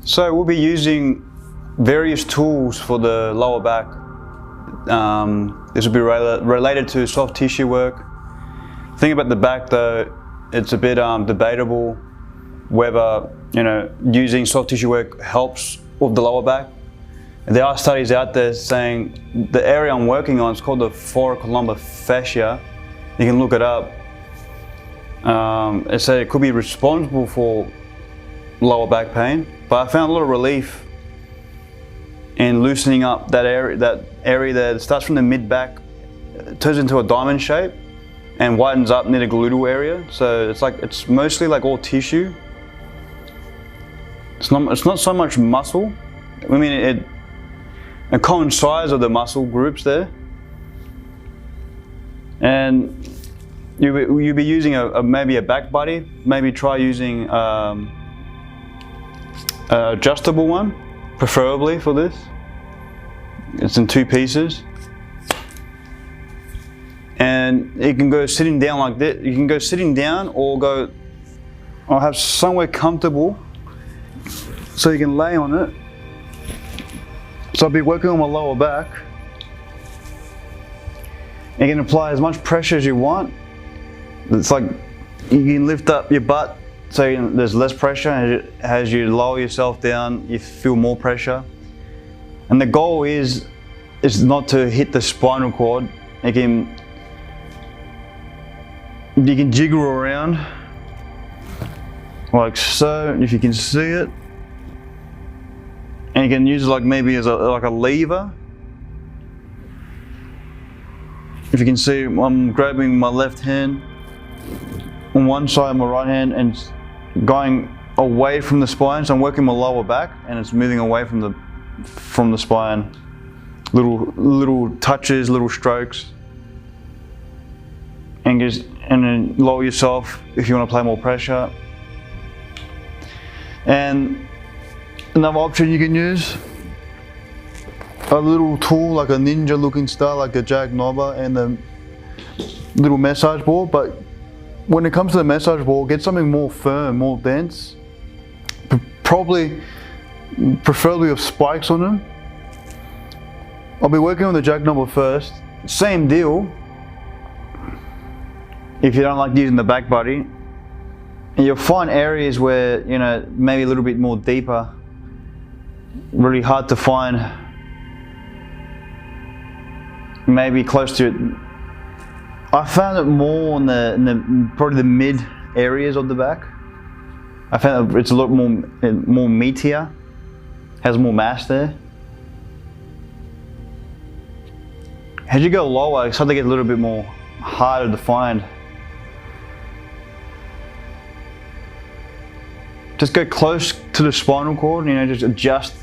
So we'll be using various tools for the lower back. This will be related to soft tissue work. The thing about the back though, it's a bit debatable whether using soft tissue work helps with the lower back. There are studies out there saying the area I'm working on is called the thoracolumbar fascia. You can look it up. It said it could be responsible for lower back pain, but I found a lot of relief in loosening up that area that starts from the mid back, turns into a diamond shape and widens up near the gluteal area. So it's mostly like all tissue. It's not so much muscle. I mean, a common size of the muscle groups there, and you'll be using maybe a back buddy. Maybe try using an adjustable one, preferably for this. It's in 2 pieces, and you can go sitting down like this. You can go sitting down or have somewhere comfortable so you can lay on it. So I'll be working on my lower back. You can apply as much pressure as you want. It's like you can lift up your butt so there's less pressure. As you lower yourself down, you feel more pressure. And the goal is not to hit the spinal cord. You can jiggle around like so, if you can see it. And you can use it like maybe as like a lever. If you can see, I'm grabbing my left hand on one side, my right hand, and going away from the spine. So I'm working my lower back, and it's moving away from the spine. Little touches, little strokes, and then lower yourself if you want to apply more pressure. And another option you can use, a little tool like a ninja looking style, like a Jack Knobber, and a little massage ball. But when it comes to the massage ball, get something more firm, more dense, preferably with spikes on them. I'll be working on the Jack Knobber first. Same deal if you don't like using the back buddy. And you'll find areas where, maybe a little bit more deeper, really hard to find, maybe close to it. I found it more in probably the mid areas of the back. I found it's a lot more meatier, has more mass there. As you go lower, it's starting to get a little bit more harder to find. Just go close to the spinal cord, just adjust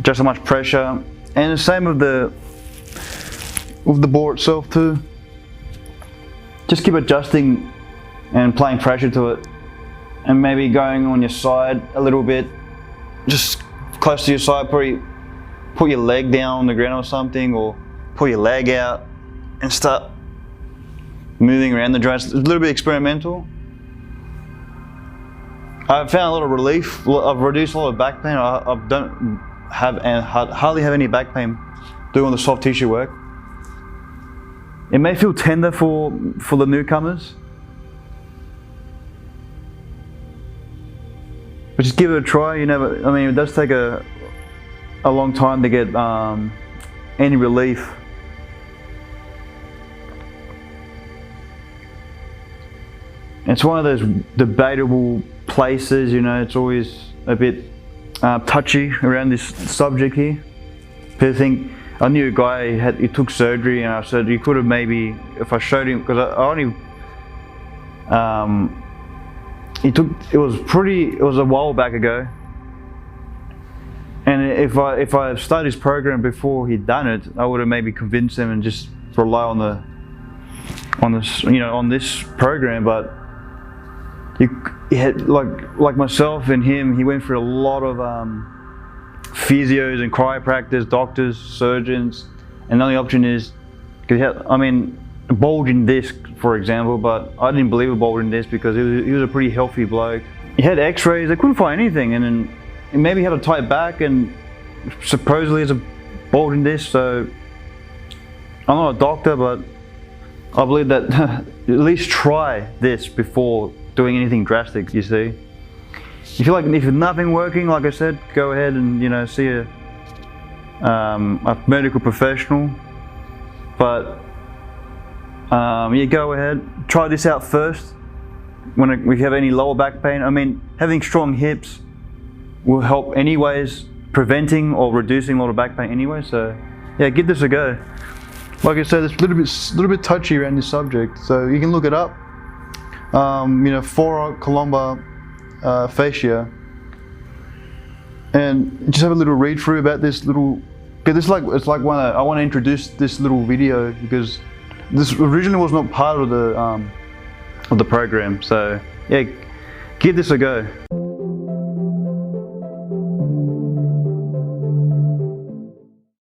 how much pressure. And the same with the ball itself too. Just keep adjusting and applying pressure to it, and maybe going on your side a little bit, just close to your side. Probably put your leg down on the ground or something, or pull your leg out and start moving around the joints. It's a little bit experimental. I've found a lot of relief. I've reduced a lot of back pain. I don't have and hardly have any back pain doing the soft tissue work. It may feel tender for the newcomers, but just give it a try. It does take a long time to get any relief. It's one of those debatable places, it's always a bit touchy around this subject here. People think, I knew a guy, he took surgery, and I said, you could have maybe, if I showed him, because it was a while back ago. And if I had started his program before he'd done it, I would have maybe convinced him and just rely on this program. But he had, like myself and him, he went through a lot of physios and chiropractors, doctors, surgeons, and the only option is, because he had, a bulging disc, for example, but I didn't believe a bulging disc because he was a pretty healthy bloke. he had x-rays, they couldn't find anything, and then he maybe had a tight back and supposedly it's a bulging disc. So I'm not a doctor, but I believe that at least try this before doing anything drastic, you see. If you're nothing working, like I said, go ahead and see a medical professional. But yeah, go ahead, try this out first. When you have any lower back pain, I mean, having strong hips will help anyways, preventing or reducing lower back pain anyway. So yeah, give this a go. Like I said, it's a little bit touchy around this subject, so you can look it up. Thoracolumbar fascia, and just have a little read through about this little. It's like I want to introduce this little video because this originally was not part of the program. So yeah, give this a go.